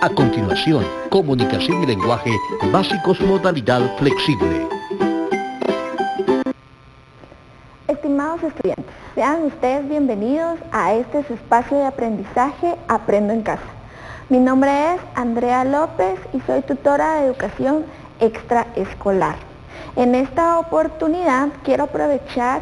A continuación, comunicación y lenguaje básicos modalidad flexible. Estimados estudiantes, sean ustedes bienvenidos a este su espacio de aprendizaje Aprendo en Casa. Mi nombre es Andrea López y soy tutora de educación extraescolar. En esta oportunidad quiero aprovechar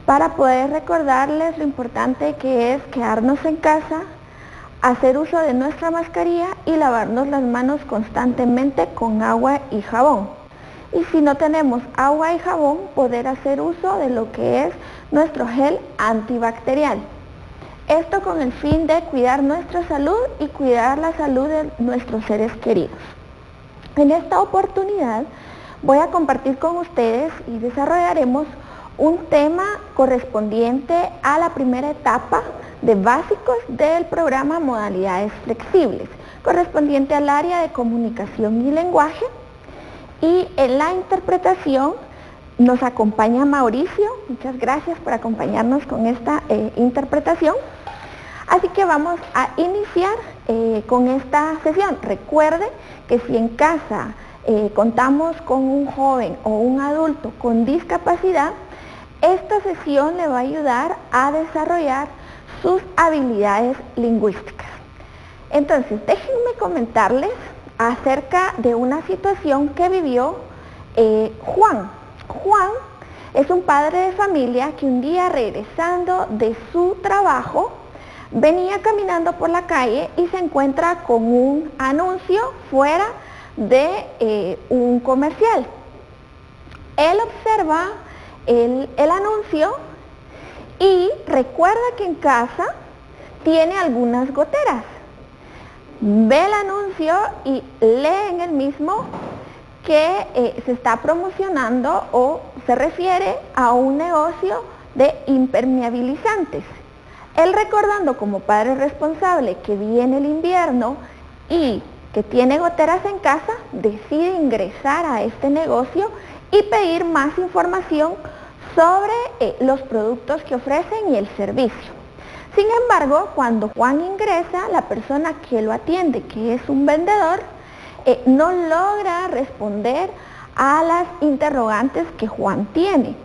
para poder recordarles lo importante que es quedarnos en casa, hacer uso de nuestra mascarilla y lavarnos las manos constantemente con agua y jabón. Y si no tenemos agua y jabón, poder hacer uso de lo que es nuestro gel antibacterial. Esto con el fin de cuidar nuestra salud y cuidar la salud de nuestros seres queridos. En esta oportunidad voy a compartir con ustedes y desarrollaremos un tema correspondiente a la primera etapa de básicos del programa Modalidades Flexibles, correspondiente al área de comunicación y lenguaje. Y en la interpretación nos acompaña Mauricio. Muchas gracias por acompañarnos con esta interpretación. Así que vamos a iniciar con esta sesión. Recuerde que si en casa contamos con un joven o un adulto con discapacidad, esta sesión le va a ayudar a desarrollar sus habilidades lingüísticas. Entonces, déjenme comentarles acerca de una situación que vivió Juan. Juan es un padre de familia que un día, regresando de su trabajo, venía caminando por la calle y se encuentra con un anuncio fuera de un comercial. Él observa el anuncio y recuerda que en casa tiene algunas goteras. Ve el anuncio y lee en el mismo que se está promocionando o se refiere a un negocio de impermeabilizantes. Él, recordando como padre responsable que viene el invierno y que tiene goteras en casa, decide ingresar a este negocio y pedir más información sobre los productos que ofrecen y el servicio. Sin embargo, cuando Juan ingresa, la persona que lo atiende, que es un vendedor, no logra responder a las interrogantes que Juan tiene.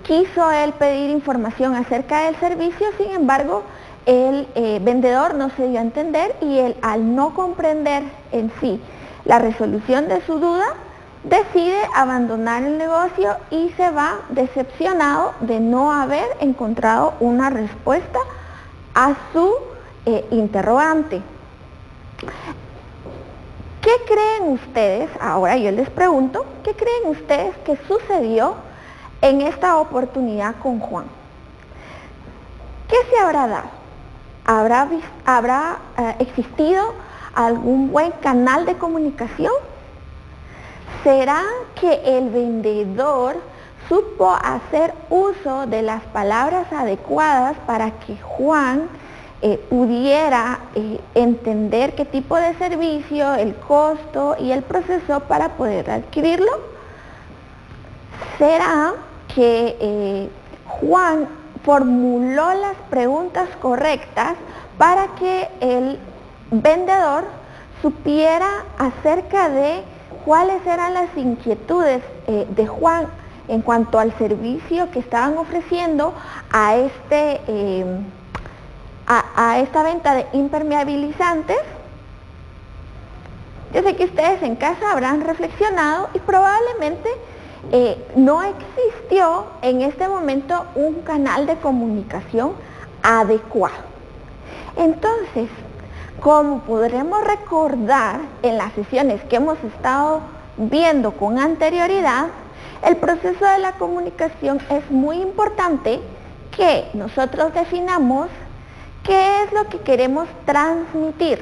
Quiso él pedir información acerca del servicio, sin embargo, el vendedor no se dio a entender y él, al no comprender en sí la resolución de su duda, decide abandonar el negocio y se va decepcionado de no haber encontrado una respuesta a su interrogante. ¿Qué creen ustedes? Ahora yo les pregunto, ¿qué creen ustedes que sucedió en esta oportunidad con Juan? ¿Qué se habrá dado? ¿Habrá existido algún buen canal de comunicación? ¿Será que el vendedor supo hacer uso de las palabras adecuadas para que Juan pudiera entender qué tipo de servicio, el costo y el proceso para poder adquirirlo? ¿Será que Juan formuló las preguntas correctas para que el vendedor supiera acerca de cuáles eran las inquietudes de Juan en cuanto al servicio que estaban ofreciendo a esta venta de impermeabilizantes? Yo sé que ustedes en casa habrán reflexionado y probablemente no existió en este momento un canal de comunicación adecuado. Entonces, como podremos recordar en las sesiones que hemos estado viendo con anterioridad, el proceso de la comunicación es muy importante que nosotros definamos qué es lo que queremos transmitir,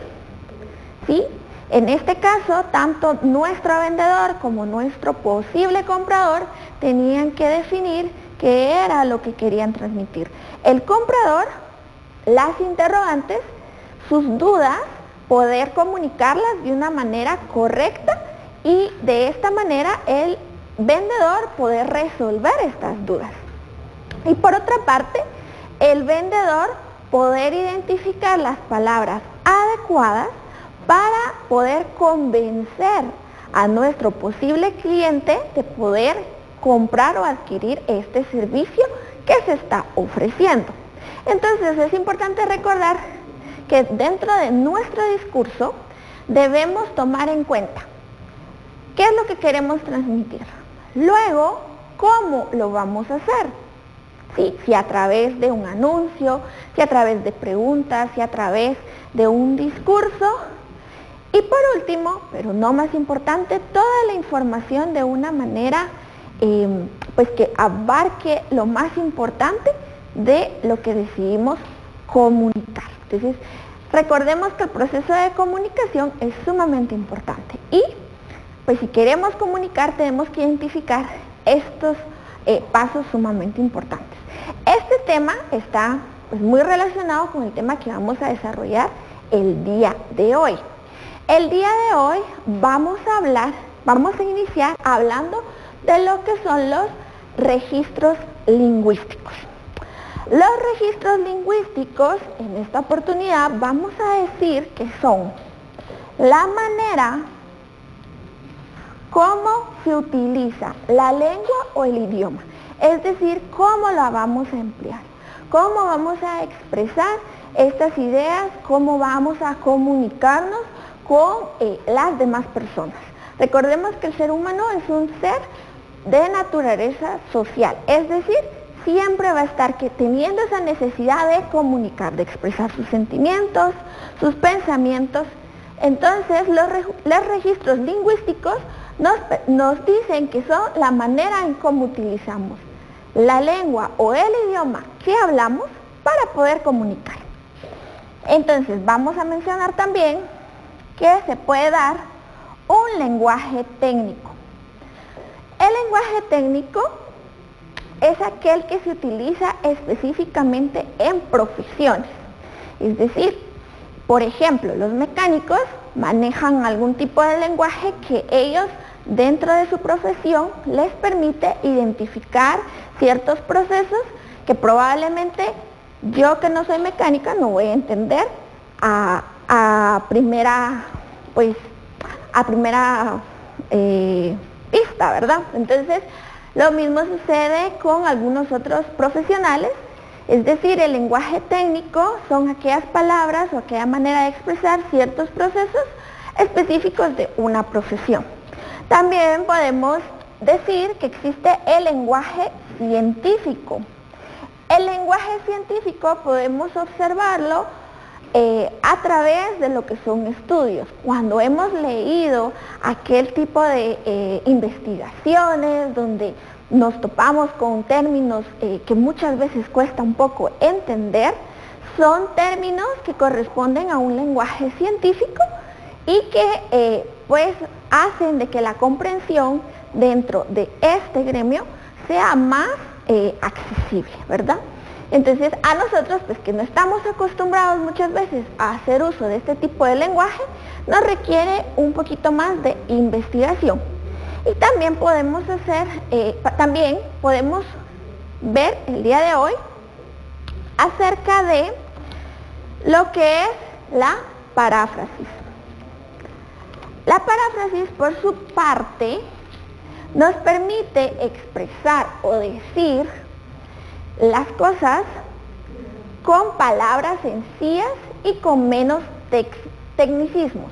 ¿sí? En este caso, tanto nuestro vendedor como nuestro posible comprador tenían que definir qué era lo que querían transmitir. El comprador, las interrogantes, sus dudas, poder comunicarlas de una manera correcta y de esta manera el vendedor poder resolver estas dudas. Y por otra parte, el vendedor poder identificar las palabras adecuadas para poder convencer a nuestro posible cliente de poder comprar o adquirir este servicio que se está ofreciendo. Entonces es importante recordar que dentro de nuestro discurso debemos tomar en cuenta qué es lo que queremos transmitir. Luego, ¿cómo lo vamos a hacer? Sí, si a través de un anuncio, si a través de preguntas, si a través de un discurso. Y por último, pero no más importante, toda la información de una manera pues que abarque lo más importante de lo que decidimos comunicar. Entonces, recordemos que el proceso de comunicación es sumamente importante y pues si queremos comunicar tenemos que identificar estos pasos sumamente importantes. Este tema está pues muy relacionado con el tema que vamos a desarrollar el día de hoy. El día de hoy vamos a iniciar hablando de lo que son los registros lingüísticos. Los registros lingüísticos, en esta oportunidad vamos a decir que son la manera cómo se utiliza la lengua o el idioma, es decir, cómo la vamos a emplear, cómo vamos a expresar estas ideas, cómo vamos a comunicarnos con las demás personas. Recordemos que el ser humano es un ser de naturaleza social, es decir, siempre va a estar teniendo esa necesidad de comunicar, de expresar sus sentimientos, sus pensamientos. Entonces, los registros lingüísticos nos dicen que son la manera en cómo utilizamos la lengua o el idioma que hablamos para poder comunicar. Entonces, vamos a mencionar también que se puede dar un lenguaje técnico. El lenguaje técnico es aquel que se utiliza específicamente en profesiones. Es decir, por ejemplo, los mecánicos manejan algún tipo de lenguaje que ellos dentro de su profesión les permite identificar ciertos procesos que probablemente yo que no soy mecánica no voy a entender a primera vista, ¿verdad? Entonces, lo mismo sucede con algunos otros profesionales, es decir, el lenguaje técnico son aquellas palabras o aquella manera de expresar ciertos procesos específicos de una profesión. También podemos decir que existe el lenguaje científico. El lenguaje científico podemos observarlo a través de lo que son estudios. Cuando hemos leído aquel tipo de investigaciones donde nos topamos con términos que muchas veces cuesta un poco entender, son términos que corresponden a un lenguaje científico y que pues hacen de que la comprensión dentro de este gremio sea más accesible, ¿verdad? Entonces, a nosotros, pues que no estamos acostumbrados muchas veces a hacer uso de este tipo de lenguaje, nos requiere un poquito más de investigación. Y también podemos ver el día de hoy acerca de lo que es la paráfrasis. La paráfrasis, por su parte, nos permite expresar o decir las cosas con palabras sencillas y con menos tecnicismos,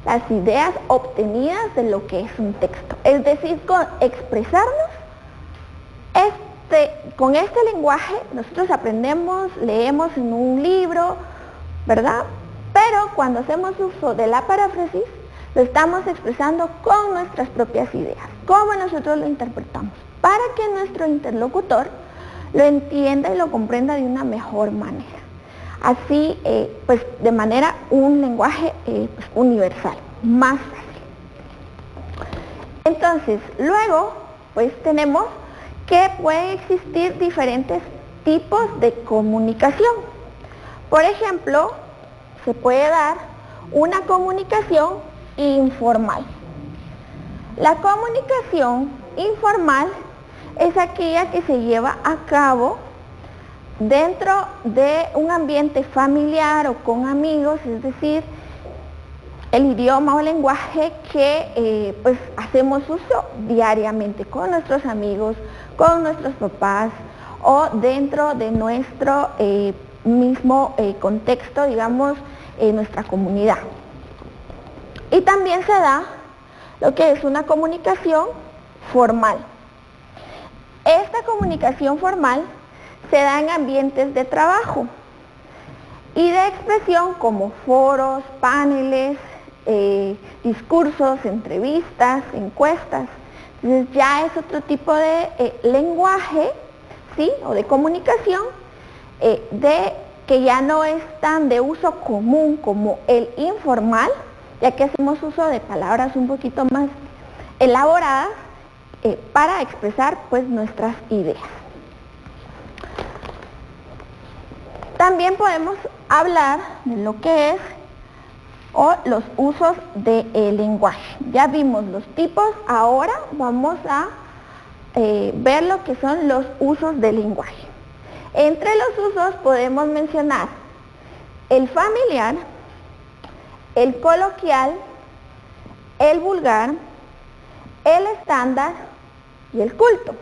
las ideas obtenidas de lo que es un texto. Es decir, con expresarnos, con este lenguaje nosotros aprendemos, leemos en un libro, ¿verdad? Pero cuando hacemos uso de la paráfrasis, lo estamos expresando con nuestras propias ideas, cómo nosotros lo interpretamos, para que nuestro interlocutor lo entienda y lo comprenda de una mejor manera. Así, pues de manera, un lenguaje pues, universal, más fácil. Entonces, luego, pues tenemos que pueden existir diferentes tipos de comunicación. Por ejemplo, se puede dar una comunicación informal. La comunicación informal es aquella que se lleva a cabo dentro de un ambiente familiar o con amigos, es decir, el idioma o lenguaje que pues hacemos uso diariamente con nuestros amigos, con nuestros papás o dentro de nuestro mismo contexto, digamos, nuestra comunidad. Y también se da lo que es una comunicación formal. Esta comunicación formal se da en ambientes de trabajo y de expresión como foros, paneles, discursos, entrevistas, encuestas. Entonces ya es otro tipo de lenguaje, ¿sí? O de comunicación que ya no es tan de uso común como el informal, ya que hacemos uso de palabras un poquito más elaboradas para expresar pues nuestras ideas. También podemos hablar de lo que es o los usos del lenguaje. Ya vimos los tipos, ahora vamos a ver lo que son los usos del lenguaje. Entre los usos podemos mencionar el familiar, el coloquial, el vulgar, el estándar y el culto.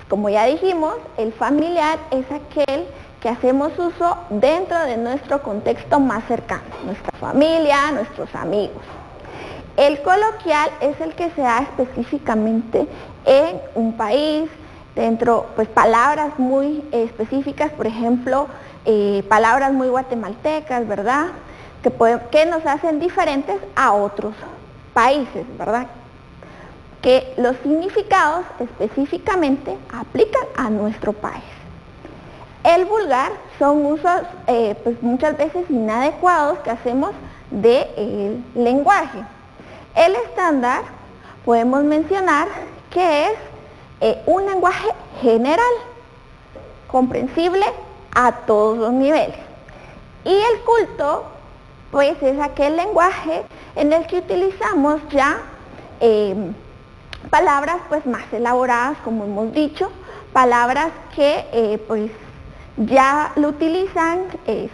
Como ya dijimos, el familiar es aquel que hacemos uso dentro de nuestro contexto más cercano, nuestra familia, nuestros amigos. El coloquial es el que se da específicamente en un país, dentro, pues palabras muy específicas, por ejemplo, palabras muy guatemaltecas, ¿verdad? Que nos hacen diferentes a otros países, ¿verdad? Que los significados específicamente aplican a nuestro país. El vulgar son usos pues muchas veces inadecuados que hacemos del lenguaje. El estándar podemos mencionar que es un lenguaje general, comprensible a todos los niveles. Y el culto pues es aquel lenguaje en el que utilizamos ya palabras pues más elaboradas, como hemos dicho, palabras que pues ya lo utilizan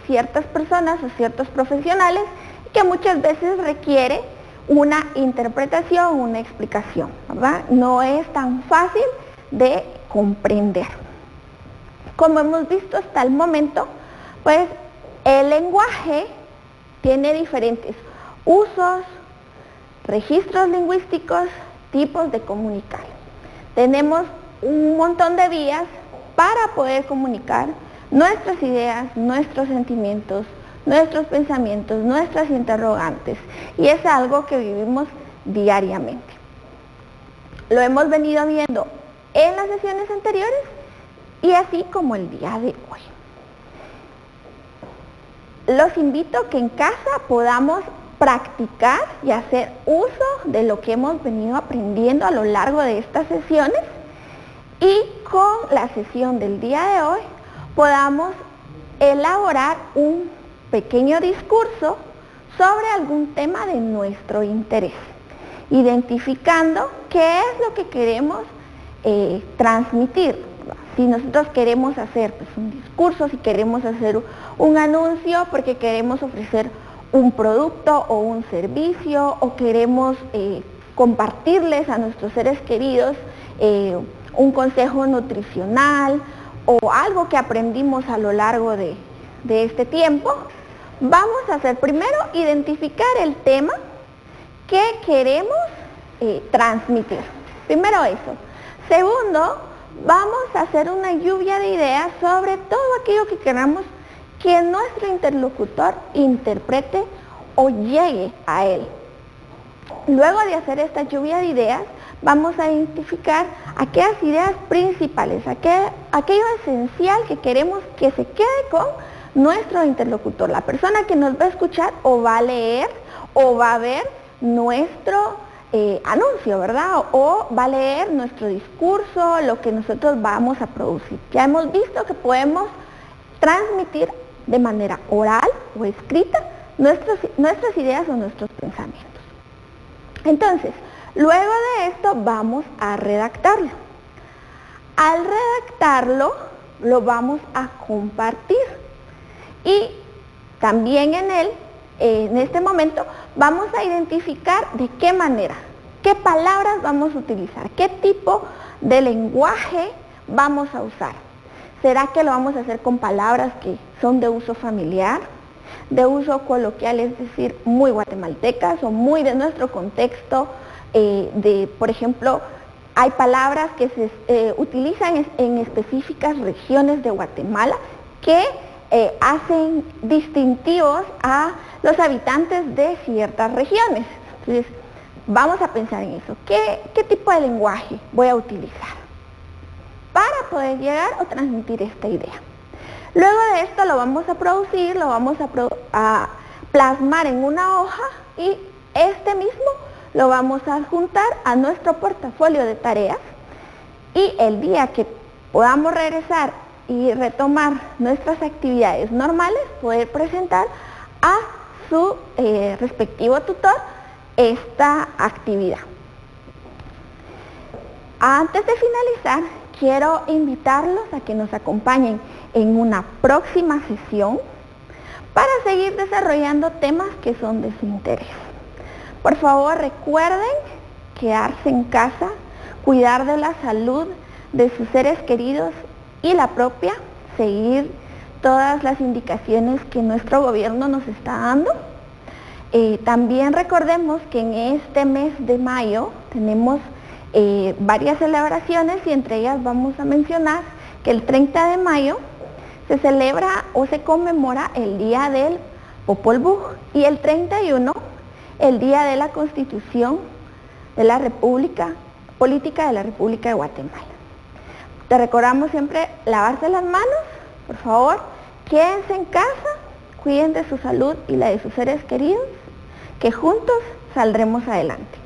ciertas personas o ciertos profesionales, que muchas veces requiere una interpretación, una explicación, ¿verdad? No es tan fácil de comprender. Como hemos visto hasta el momento, pues el lenguaje tiene diferentes usos, registros lingüísticos, tipos de comunicar. Tenemos un montón de vías para poder comunicar nuestras ideas, nuestros sentimientos, nuestros pensamientos, nuestras interrogantes, y es algo que vivimos diariamente. Lo hemos venido viendo en las sesiones anteriores y así como el día de hoy. Los invito a que en casa podamos practicar y hacer uso de lo que hemos venido aprendiendo a lo largo de estas sesiones, y con la sesión del día de hoy podamos elaborar un pequeño discurso sobre algún tema de nuestro interés, identificando qué es lo que queremos transmitir. Si nosotros queremos hacer pues, un discurso, si queremos hacer un anuncio porque queremos ofrecer un producto o un servicio, o queremos compartirles a nuestros seres queridos un consejo nutricional o algo que aprendimos a lo largo de este tiempo, vamos a hacer primero identificar el tema que queremos transmitir. Primero eso. Segundo, vamos a hacer una lluvia de ideas sobre todo aquello que queramos que nuestro interlocutor interprete o llegue a él. Luego de hacer esta lluvia de ideas, vamos a identificar aquellas ideas principales, aquello esencial que queremos que se quede con nuestro interlocutor, la persona que nos va a escuchar o va a leer o va a ver nuestro anuncio, ¿verdad? O va a leer nuestro discurso, lo que nosotros vamos a producir. Ya hemos visto que podemos transmitir de manera oral o escrita nuestras ideas o nuestros pensamientos. Entonces, luego de esto vamos a redactarlo. Al redactarlo, lo vamos a compartir y también en él en este momento vamos a identificar de qué manera, qué palabras vamos a utilizar, qué tipo de lenguaje vamos a usar. ¿Será que lo vamos a hacer con palabras que son de uso familiar, de uso coloquial, es decir, muy guatemaltecas o muy de nuestro contexto? Por ejemplo, hay palabras que se utilizan en específicas regiones de Guatemala que hacen distintivos a los habitantes de ciertas regiones. Entonces, vamos a pensar en eso. ¿Qué tipo de lenguaje voy a utilizar para poder llegar o transmitir esta idea? Luego de esto lo vamos a producir, lo vamos a plasmar en una hoja y este mismo lo vamos a adjuntar a nuestro portafolio de tareas, y el día que podamos regresar y retomar nuestras actividades normales, poder presentar a su respectivo tutor esta actividad. Antes de finalizar, quiero invitarlos a que nos acompañen en una próxima sesión para seguir desarrollando temas que son de su interés. Por favor, recuerden quedarse en casa, cuidar de la salud de sus seres queridos y la propia, seguir todas las indicaciones que nuestro gobierno nos está dando. También recordemos que en este mes de mayo tenemos varias celebraciones, y entre ellas vamos a mencionar que el 30 de mayo se celebra o se conmemora el Día del Popol Vuh, y el 31 el Día de la Constitución de la República Política de la República de Guatemala. Te recordamos siempre lavarse las manos, por favor, quédense en casa, cuiden de su salud y la de sus seres queridos, que juntos saldremos adelante.